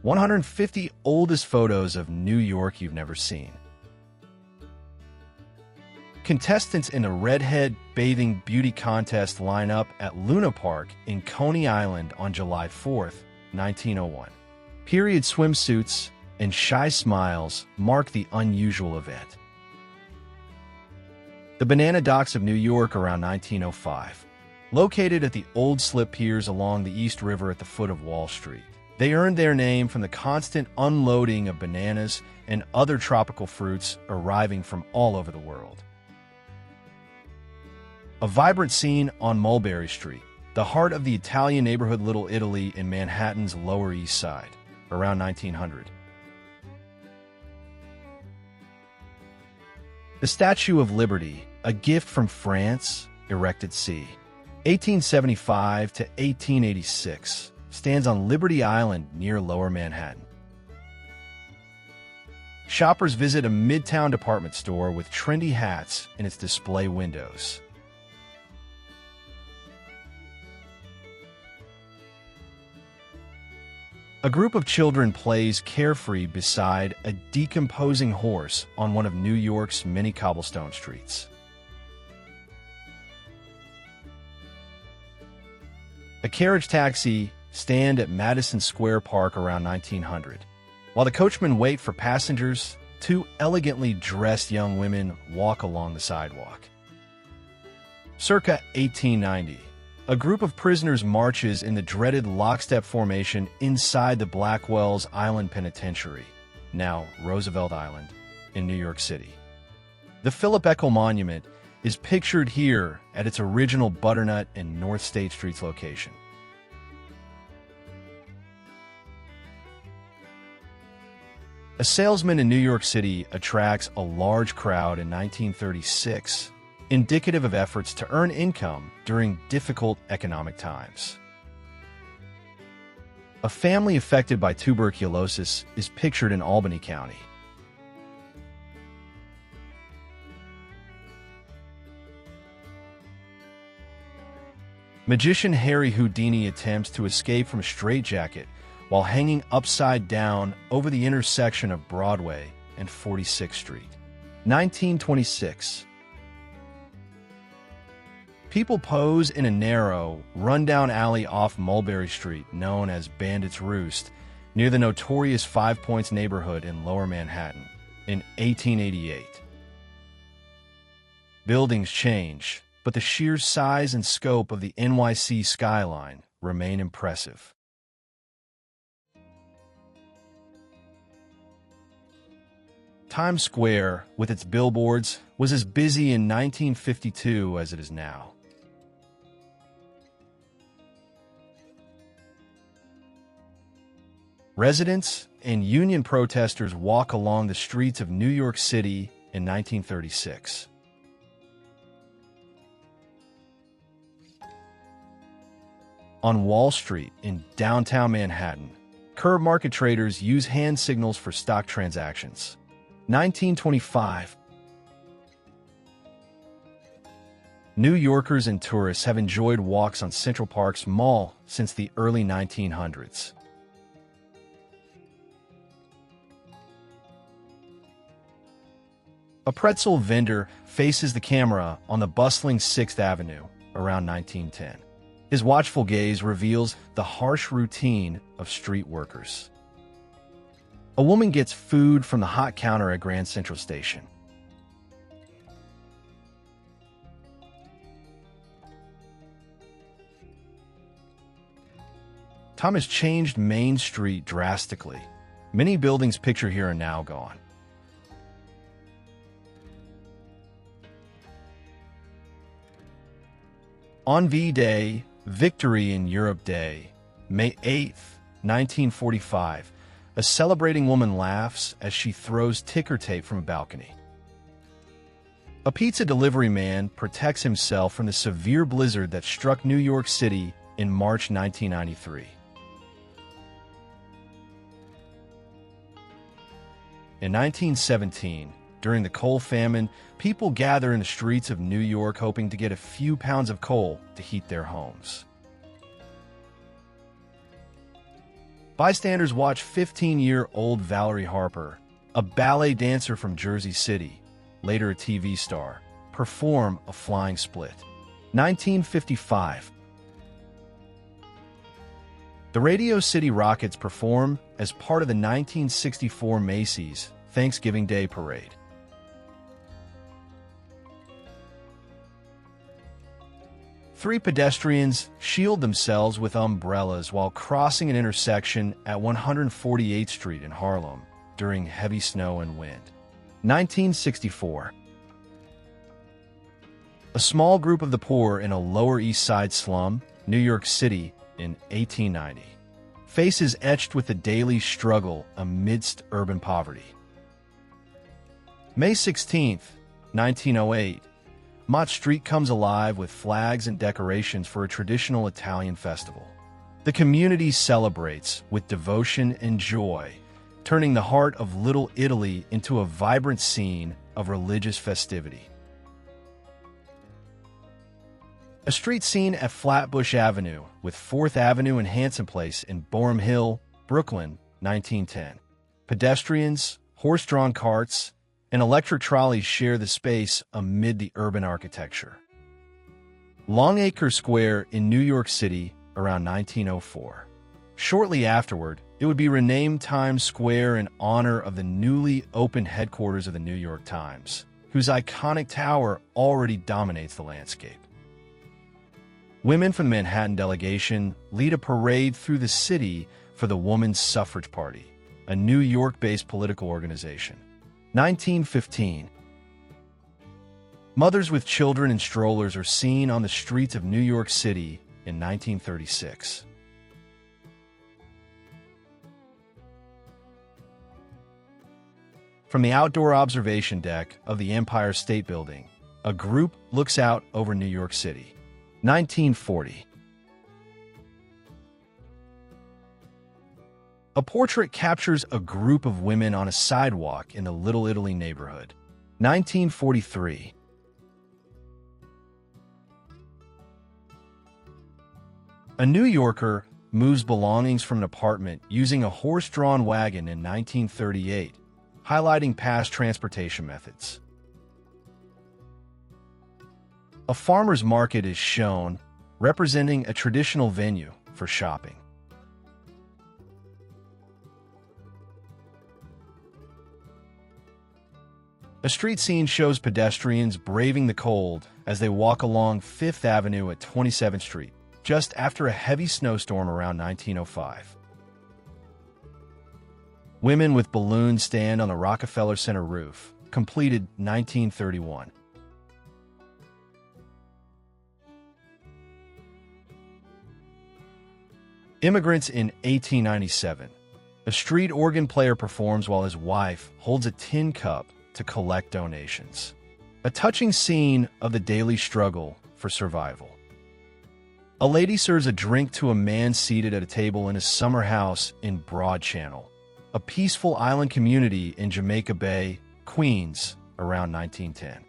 150 oldest photos of New York you've never seen. Contestants in a redhead bathing beauty contest line up at Luna Park in Coney Island on July 4, 1901. Period swimsuits and shy smiles mark the unusual event. The Banana Docks of New York around 1905. Located at the old slip piers along the East River at the foot of Wall Street. They earned their name from the constant unloading of bananas and other tropical fruits arriving from all over the world. A vibrant scene on Mulberry Street, the heart of the Italian neighborhood Little Italy in Manhattan's Lower East Side, around 1900. The Statue of Liberty, a gift from France, erected c. 1875 to 1886, stands on Liberty Island near Lower Manhattan. Shoppers visit a midtown department store with trendy hats in its display windows. A group of children plays carefree beside a decomposing horse on one of New York's many cobblestone streets. A carriage taxi stand at Madison Square Park around 1900. While the coachmen wait for passengers, two elegantly dressed young women walk along the sidewalk. Circa 1890, a group of prisoners marches in the dreaded lockstep formation inside the Blackwell's Island Penitentiary, now Roosevelt Island, in New York City. The Philip Eckel Monument is pictured here at its original Butternut and North State Streets location. A salesman in New York City attracts a large crowd in 1936, indicative of efforts to earn income during difficult economic times. A family affected by tuberculosis is pictured in Albany County. Magician Harry Houdini attempts to escape from a straitjacket while hanging upside down over the intersection of Broadway and 46th Street. 1926. People pose in a narrow, run-down alley off Mulberry Street known as Bandit's Roost, near the notorious Five Points neighborhood in Lower Manhattan, in 1888. Buildings change, but the sheer size and scope of the NYC skyline remain impressive. Times Square, with its billboards, was as busy in 1952 as it is now. Residents and union protesters walk along the streets of New York City in 1936. On Wall Street in downtown Manhattan, curb market traders use hand signals for stock transactions. 1925. New Yorkers and tourists have enjoyed walks on Central Park's Mall since the early 1900s. A pretzel vendor faces the camera on the bustling 6th Avenue around 1910. His watchful gaze reveals the harsh routine of street workers. A woman gets food from the hot counter at Grand Central Station. Time has changed Main Street drastically. Many buildings pictured here are now gone. On V-Day, Victory in Europe Day, May 8, 1945, a celebrating woman laughs as she throws ticker tape from a balcony. A pizza delivery man protects himself from the severe blizzard that struck New York City in March 1993. In 1917, during the coal famine, people gather in the streets of New York hoping to get a few pounds of coal to heat their homes. Bystanders watch 15-year-old Valerie Harper, a ballet dancer from Jersey City, later a TV star, perform a flying split. 1955. The Radio City Rockets perform as part of the 1964 Macy's Thanksgiving Day Parade. Three pedestrians shield themselves with umbrellas while crossing an intersection at 148th Street in Harlem during heavy snow and wind. 1964. A small group of the poor in a Lower East Side slum, New York City, in 1890. Faces etched with the daily struggle amidst urban poverty. May 16, 1908. Mott Street comes alive with flags and decorations for a traditional Italian festival. The community celebrates with devotion and joy, turning the heart of Little Italy into a vibrant scene of religious festivity. A street scene at Flatbush Avenue with 4th Avenue and Hanson Place in Boerum Hill, Brooklyn, 1910. Pedestrians, horse-drawn carts, and electric trolleys share the space amid the urban architecture. Longacre Square in New York City around 1904. Shortly afterward, it would be renamed Times Square in honor of the newly opened headquarters of the New York Times, whose iconic tower already dominates the landscape. Women from the Manhattan delegation lead a parade through the city for the Women's Suffrage Party, a New York-based political organization. 1915. Mothers with children in strollers are seen on the streets of New York City in 1936. From the outdoor observation deck of the Empire State Building, a group looks out over New York City. 1940. A portrait captures a group of women on a sidewalk in the Little Italy neighborhood. 1943. A New Yorker moves belongings from an apartment using a horse-drawn wagon in 1938, highlighting past transportation methods. A farmer's market is shown, representing a traditional venue for shopping. A street scene shows pedestrians braving the cold as they walk along 5th Avenue at 27th Street, just after a heavy snowstorm around 1905. Women with balloons stand on the Rockefeller Center roof, completed 1931. Immigrants in 1897. A street organ player performs while his wife holds a tin cup to collect donations. A touching scene of the daily struggle for survival. A lady serves a drink to a man seated at a table in a summer house in Broad Channel, a peaceful island community in Jamaica Bay, Queens, around 1910.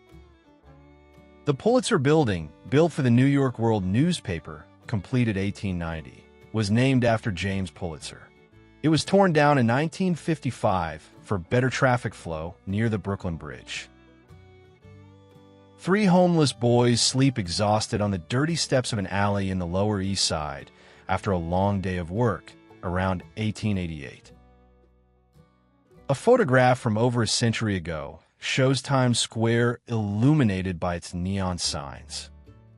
The Pulitzer Building, built for the New York World newspaper, completed 1890, was named after James Pulitzer. It was torn down in 1955 for better traffic flow near the Brooklyn Bridge. 3 homeless boys sleep exhausted on the dirty steps of an alley in the Lower East Side after a long day of work, around 1888. A photograph from over a century ago shows Times Square illuminated by its neon signs.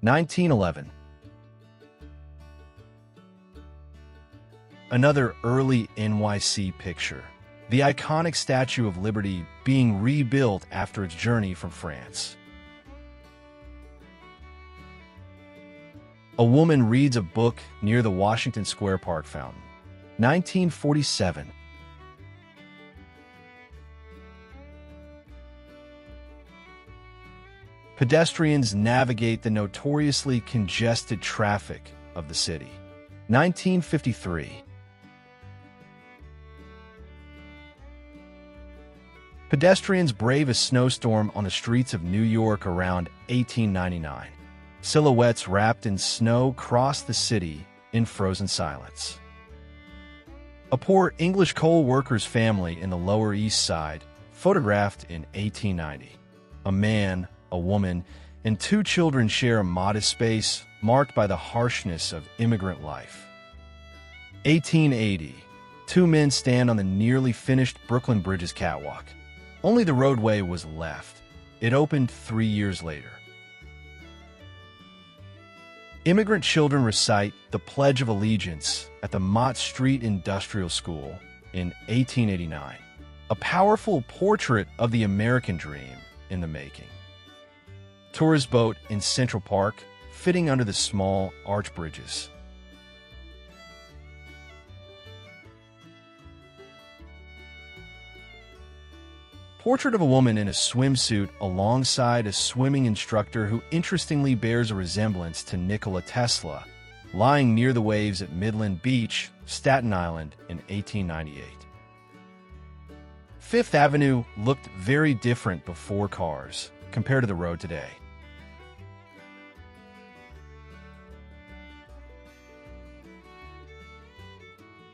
1911. Another early NYC picture, the iconic Statue of Liberty being rebuilt after its journey from France. A woman reads a book near the Washington Square Park fountain. 1947. Pedestrians navigate the notoriously congested traffic of the city. 1953. Pedestrians brave a snowstorm on the streets of New York around 1899. Silhouettes wrapped in snow cross the city in frozen silence. A poor English coal workers' family in the Lower East Side, photographed in 1890. A man, a woman, and two children share a modest space marked by the harshness of immigrant life. 1880. Two men stand on the nearly finished Brooklyn Bridge's catwalk. Only the roadway was left. It opened 3 years later. Immigrant children recite the Pledge of Allegiance at the Mott Street Industrial School in 1889. A powerful portrait of the American dream in the making. Tourist boat in Central Park, fitting under the small arch bridges. Portrait of a woman in a swimsuit alongside a swimming instructor who interestingly bears a resemblance to Nikola Tesla, lying near the waves at Midland Beach, Staten Island in 1898. Fifth Avenue looked very different before cars compared to the road today.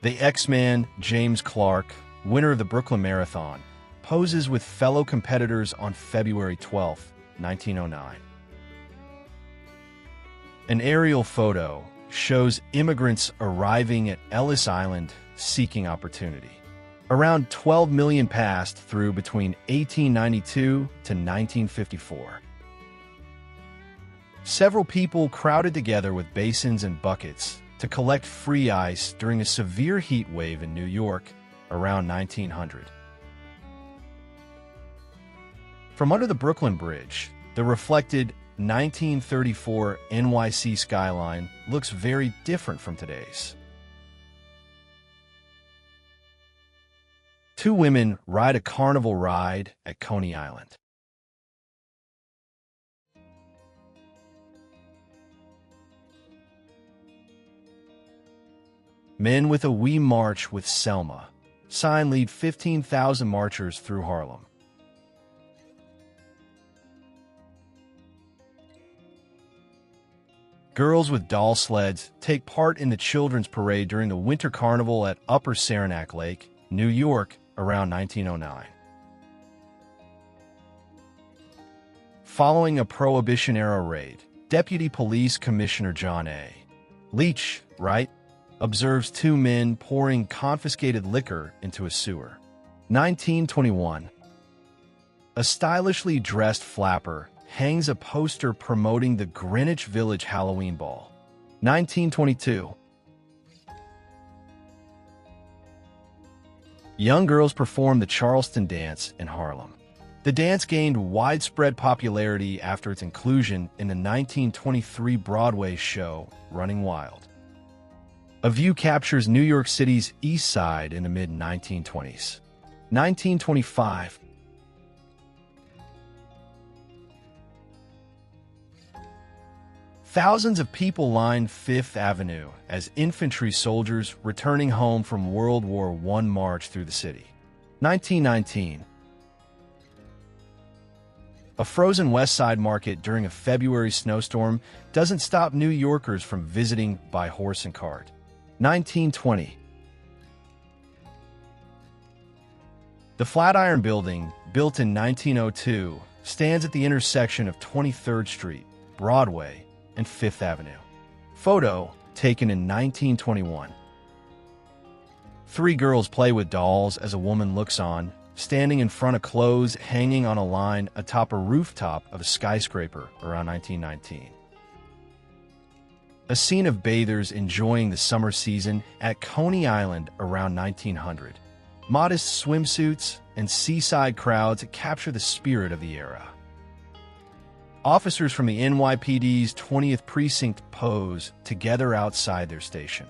The X-Man James Clark, winner of the Brooklyn Marathon, poses with fellow competitors on February 12, 1909. An aerial photo shows immigrants arriving at Ellis Island seeking opportunity. Around 12 million passed through between 1892 to 1954. Several people crowded together with basins and buckets to collect free ice during a severe heat wave in New York around 1900. From under the Brooklyn Bridge, the reflected 1934 NYC skyline looks very different from today's. Two women ride a carnival ride at Coney Island. Men with a We March with Selma sign lead 15,000 marchers through Harlem. Girls with doll sleds take part in the children's parade during the Winter Carnival at Upper Saranac Lake, New York, around 1909. Following a Prohibition-era raid, Deputy Police Commissioner John A. Leach, Wright, observes two men pouring confiscated liquor into a sewer. 1921. A stylishly dressed flapper hangs a poster promoting the Greenwich Village Halloween Ball. 1922. Young girls perform the Charleston dance in Harlem. The dance gained widespread popularity after its inclusion in the 1923 Broadway show Running Wild. A view captures New York City's East Side in the mid-1920s. 1925. Thousands of people line Fifth Avenue as infantry soldiers returning home from World War I march through the city. 1919. A frozen West Side market during a February snowstorm doesn't stop New Yorkers from visiting by horse and cart. 1920. The Flatiron Building, built in 1902, stands at the intersection of 23rd Street, Broadway, and Fifth Avenue. Photo taken in 1921. Three girls play with dolls as a woman looks on, standing in front of clothes hanging on a line atop a rooftop of a skyscraper around 1919. A scene of bathers enjoying the summer season at Coney Island around 1900. Modest swimsuits and seaside crowds capture the spirit of the era. Officers from the NYPD's 20th Precinct pose together outside their station.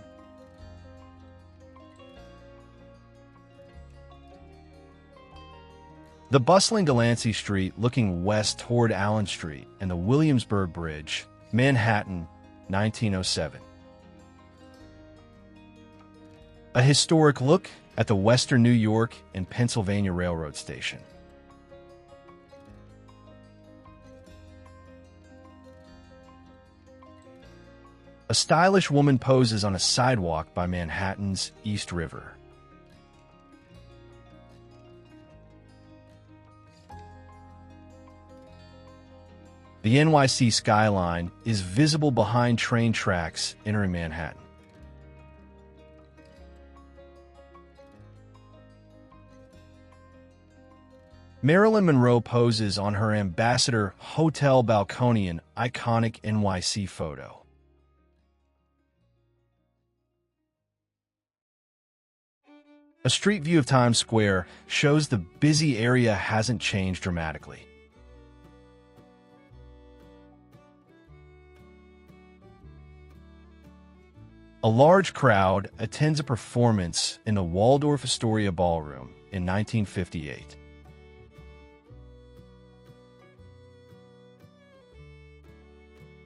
The bustling Delancey Street looking west toward Allen Street and the Williamsburg Bridge, Manhattan, 1907. A historic look at the Western New York and Pennsylvania Railroad Station. A stylish woman poses on a sidewalk by Manhattan's East River. The NYC skyline is visible behind train tracks entering Manhattan. Marilyn Monroe poses on her Ambassador Hotel balcony in iconic NYC photo. A street view of Times Square shows the busy area hasn't changed dramatically. A large crowd attends a performance in the Waldorf Astoria Ballroom in 1958.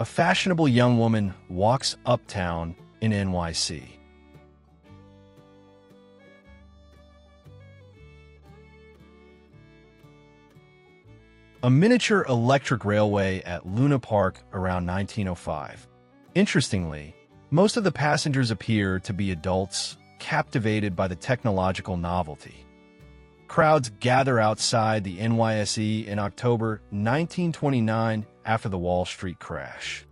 A fashionable young woman walks uptown in NYC. A miniature electric railway at Luna Park around 1905. Interestingly, most of the passengers appear to be adults, captivated by the technological novelty. Crowds gather outside the NYSE in October 1929 after the Wall Street crash.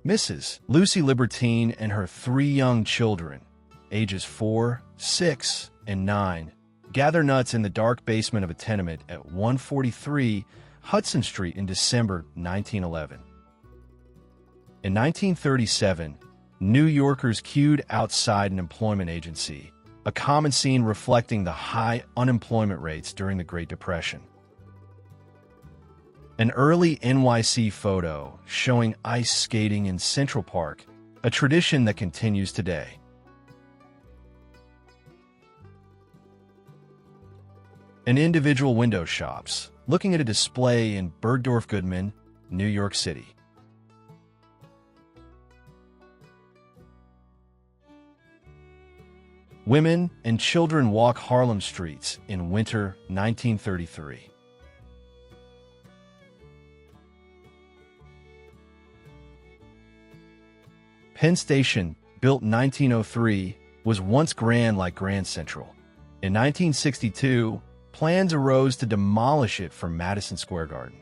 Mrs. Lucy Libertine and her 3 young children, ages 4, 6, and 9, gather nuts in the dark basement of a tenement at 143 Hudson Street in December 1911. In 1937, New Yorkers queued outside an employment agency, a common scene reflecting the high unemployment rates during the Great Depression. An early NYC photo showing ice skating in Central Park, a tradition that continues today. And individual window shops, looking at a display in Bergdorf Goodman, New York City. Women and children walk Harlem streets in winter 1933. Penn Station, built in 1903, was once grand like Grand Central. In 1962, plans arose to demolish it from Madison Square Garden.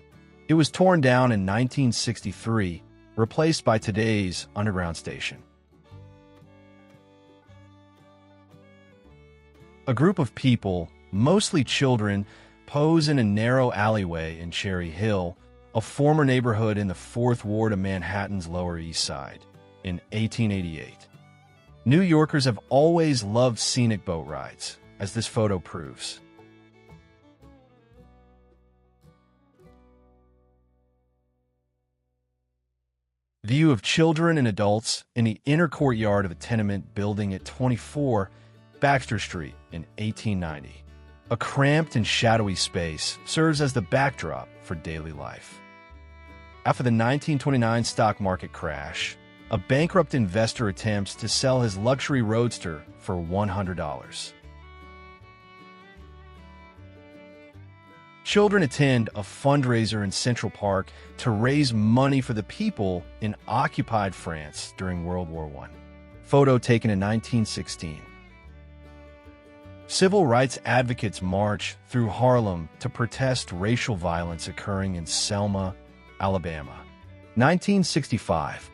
It was torn down in 1963, replaced by today's underground station. A group of people, mostly children, pose in a narrow alleyway in Cherry Hill, a former neighborhood in the 4th Ward of Manhattan's Lower East Side, in 1888. New Yorkers have always loved scenic boat rides, as this photo proves. View of children and adults in the inner courtyard of a tenement building at 24 Baxter Street in 1890. A cramped and shadowy space serves as the backdrop for daily life. After the 1929 stock market crash, a bankrupt investor attempts to sell his luxury roadster for $100. Children attend a fundraiser in Central Park to raise money for the people in occupied France during World War I. Photo taken in 1916. Civil rights advocates march through Harlem to protest racial violence occurring in Selma, Alabama. 1965.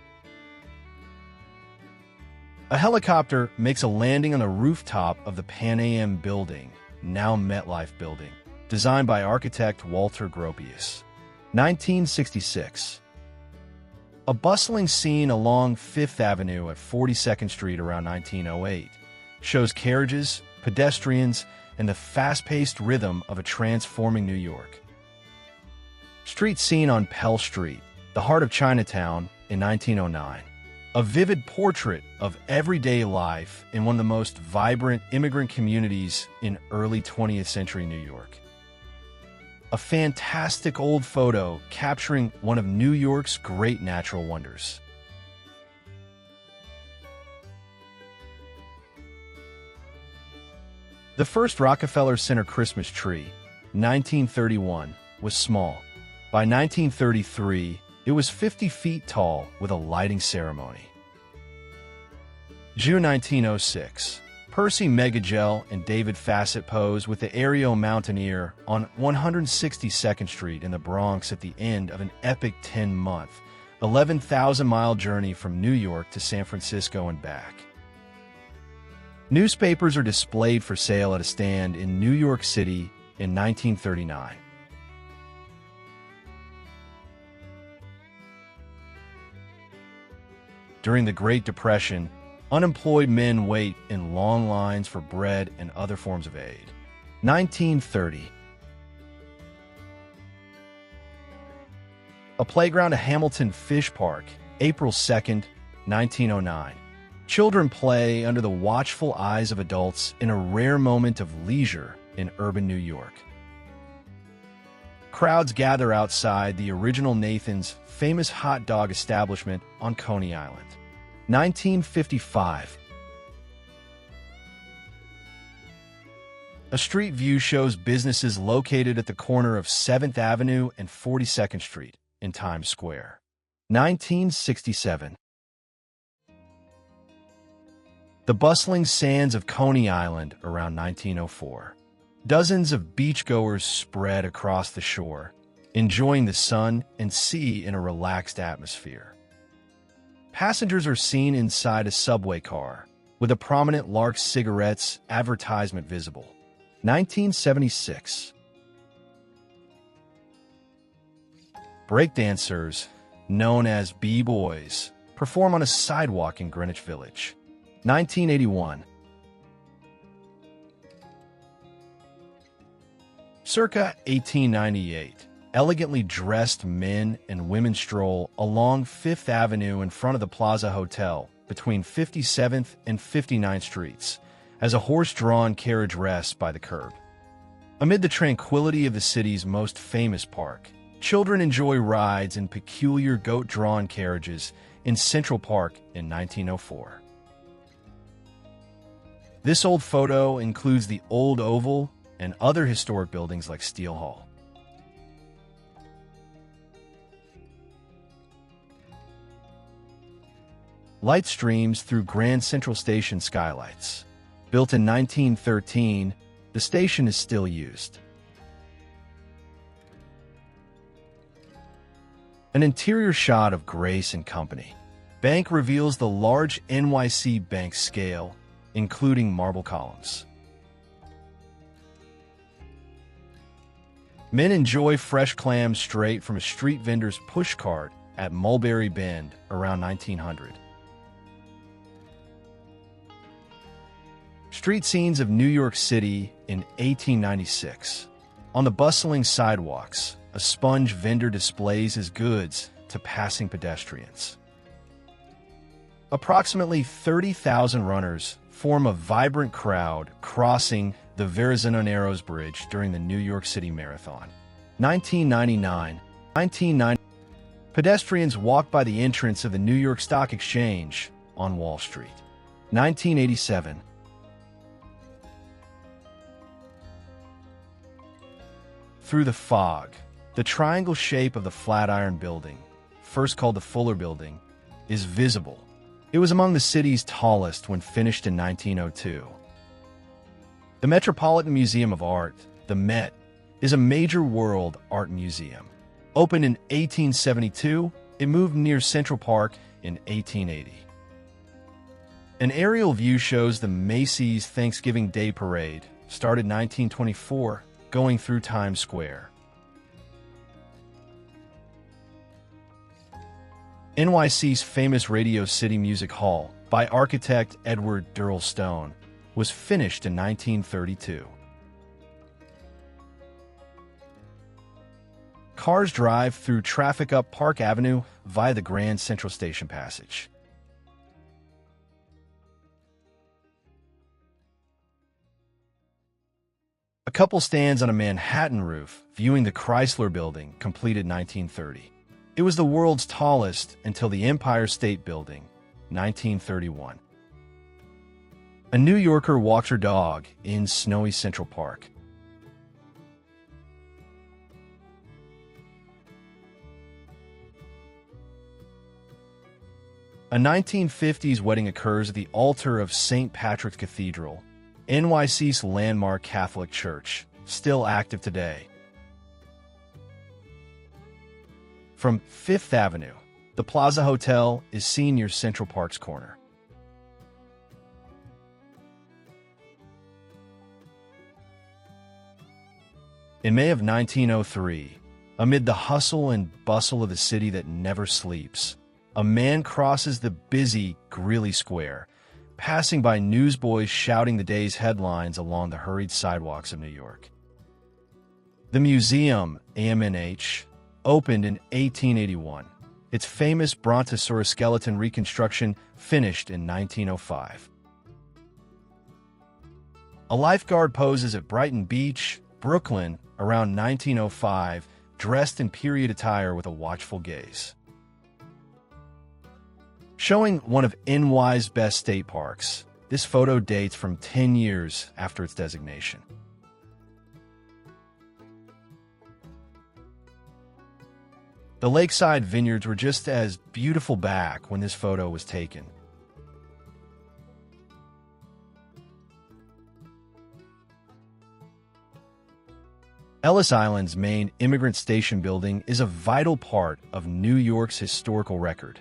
A helicopter makes a landing on the rooftop of the Pan Am building, now MetLife building, designed by architect Walter Gropius. 1966. A bustling scene along Fifth Avenue at 42nd Street around 1908 shows carriages, pedestrians, and the fast-paced rhythm of a transforming New York. Street scene on Pell Street, the heart of Chinatown, in 1909. A vivid portrait of everyday life in one of the most vibrant immigrant communities in early 20th century New York. A fantastic old photo capturing one of New York's great natural wonders. The first Rockefeller Center Christmas tree, 1931, was small. By 1933, it was 50 feet tall with a lighting ceremony. June 1906. Percy Megagel and David Fassett pose with the Aereo Mountaineer on 162nd Street in the Bronx at the end of an epic 10-month, 11,000-mile journey from New York to San Francisco and back. Newspapers are displayed for sale at a stand in New York City in 1939. During the Great Depression, unemployed men wait in long lines for bread and other forms of aid. 1930. A playground at Hamilton Fish Park, April 2nd, 1909. Children play under the watchful eyes of adults in a rare moment of leisure in urban New York. Crowds gather outside the original Nathan's famous hot dog establishment on Coney Island. 1955. A street view shows businesses located at the corner of 7th Avenue and 42nd Street in Times Square. 1967. The bustling sands of Coney Island around 1904. Dozens of beachgoers spread across the shore, enjoying the sun and sea in a relaxed atmosphere. Passengers are seen inside a subway car, with a prominent Lark Cigarettes advertisement visible. 1976. Breakdancers, known as B-Boys, perform on a sidewalk in Greenwich Village. 1981. Circa 1898, elegantly dressed men and women stroll along 5th Avenue in front of the Plaza Hotel between 57th and 59th Streets as a horse-drawn carriage rests by the curb. Amid the tranquility of the city's most famous park, children enjoy rides in peculiar goat-drawn carriages in Central Park in 1904. This old photo includes the Old Oval and other historic buildings like Steel Hall. Light streams through Grand Central Station skylights. Built in 1913, the station is still used. An interior shot of Grace and Company Bank reveals the large NYC Bank scale, including marble columns. Men enjoy fresh clams straight from a street vendor's pushcart at Mulberry Bend around 1900. Street scenes of New York City in 1896. On the bustling sidewalks, a sponge vendor displays his goods to passing pedestrians. Approximately 30,000 runners form a vibrant crowd crossing the Verrazano Narrows Bridge during the New York City Marathon. 1990. Pedestrians walk by the entrance of the New York Stock Exchange on Wall Street. 1987. Through the fog, the triangle shape of the Flatiron Building, first called the Fuller Building, is visible. It was among the city's tallest when finished in 1902. The Metropolitan Museum of Art, the Met, is a major world art museum. Opened in 1872, it moved near Central Park in 1880. An aerial view shows the Macy's Thanksgiving Day Parade, started 1924, going through Times Square. NYC's famous Radio City Music Hall, by architect Edward Durrell Stone, was finished in 1932. Cars drive through traffic up Park Avenue via the Grand Central Station passage. A couple stands on a Manhattan roof, viewing the Chrysler Building, completed 1930. It was the world's tallest until the Empire State Building, 1931. A New Yorker walks her dog in snowy Central Park. A 1950s wedding occurs at the altar of St. Patrick's Cathedral, NYC's landmark Catholic church, still active today. From Fifth Avenue, the Plaza Hotel is seen near Central Park's corner. In May of 1903, amid the hustle and bustle of the city that never sleeps, a man crosses the busy Greeley Square, passing by newsboys shouting the day's headlines along the hurried sidewalks of New York. The museum, AMNH, opened in 1881. Its famous Brontosaurus skeleton reconstruction finished in 1905. A lifeguard poses at Brighton Beach, Brooklyn, around 1905, dressed in period attire with a watchful gaze. Showing one of NY's best state parks, this photo dates from 10 years after its designation. The lakeside vineyards were just as beautiful back when this photo was taken. Ellis Island's main immigrant station building is a vital part of New York's historical record.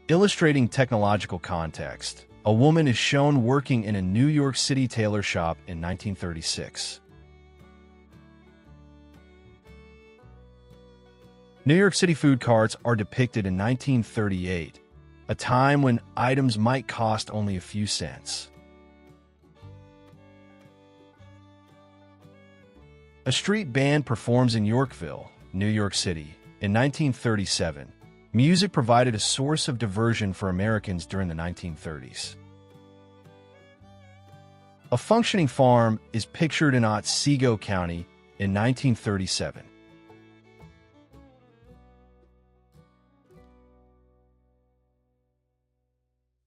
Illustrating technological context, a woman is shown working in a New York City tailor shop in 1936. New York City food carts are depicted in 1938, a time when items might cost only a few cents. A street band performs in Yorkville, New York City, in 1937. Music provided a source of diversion for Americans during the 1930s. A functioning farm is pictured in Otsego County in 1937.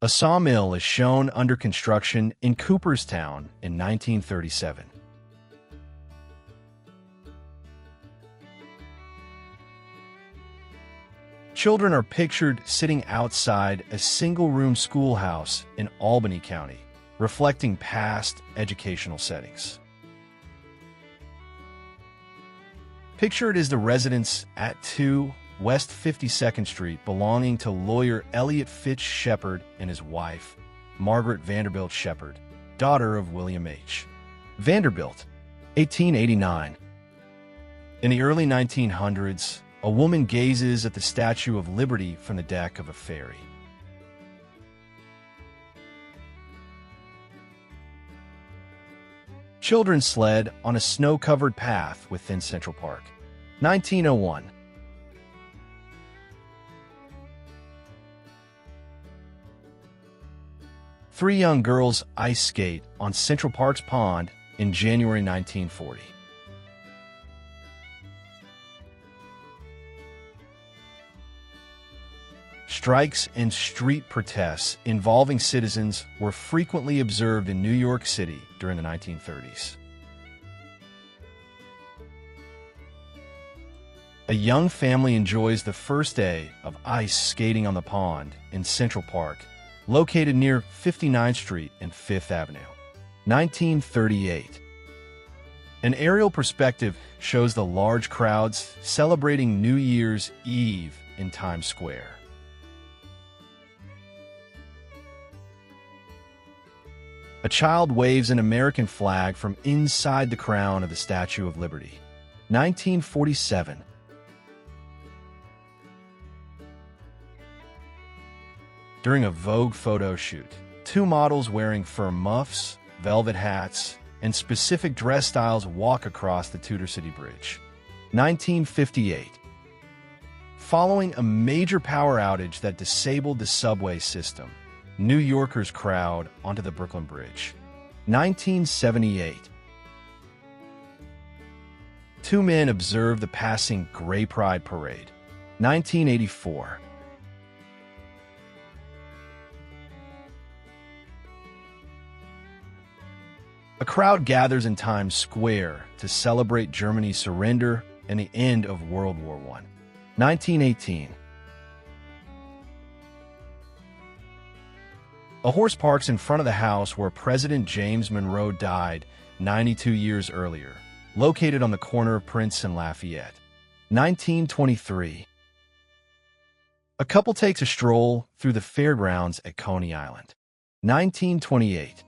A sawmill is shown under construction in Cooperstown in 1937. Children are pictured sitting outside a single-room schoolhouse in Albany County, reflecting past educational settings. Pictured is the residence at 2 West 52nd Street belonging to lawyer Elliot Fitch Shepard and his wife, Margaret Vanderbilt Shepard, daughter of William H. Vanderbilt, 1889. In the early 1900s, a woman gazes at the Statue of Liberty from the deck of a ferry. Children sled on a snow-covered path within Central Park. 1901. Three young girls ice skate on Central Park's pond in January 1940. Strikes and street protests involving citizens were frequently observed in New York City during the 1930s. A young family enjoys the first day of ice skating on the pond in Central Park, located near 59th Street and 5th Avenue. 1938. An aerial perspective shows the large crowds celebrating New Year's Eve in Times Square. A child waves an American flag from inside the crown of the Statue of Liberty. 1947. During a Vogue photo shoot, two models wearing fur muffs, velvet hats, and specific dress styles walk across the Tudor City Bridge. 1958. Following a major power outage that disabled the subway system, New Yorkers crowd onto the Brooklyn Bridge. 1978. Two men observe the passing Gay Pride Parade. 1984. A crowd gathers in Times Square to celebrate Germany's surrender and the end of World War I. 1918. A horse parks in front of the house where President James Monroe died 92 years earlier, located on the corner of Prince and Lafayette. 1923. A couple takes a stroll through the fairgrounds at Coney Island. 1928.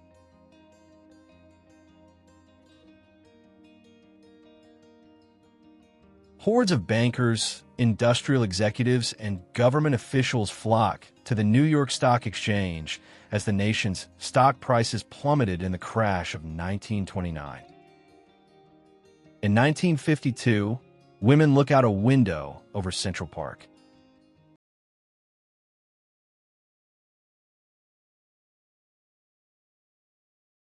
Hordes of bankers, industrial executives, and government officials flock to the New York Stock Exchange as the nation's stock prices plummeted in the crash of 1929. In 1952, women look out a window over Central Park.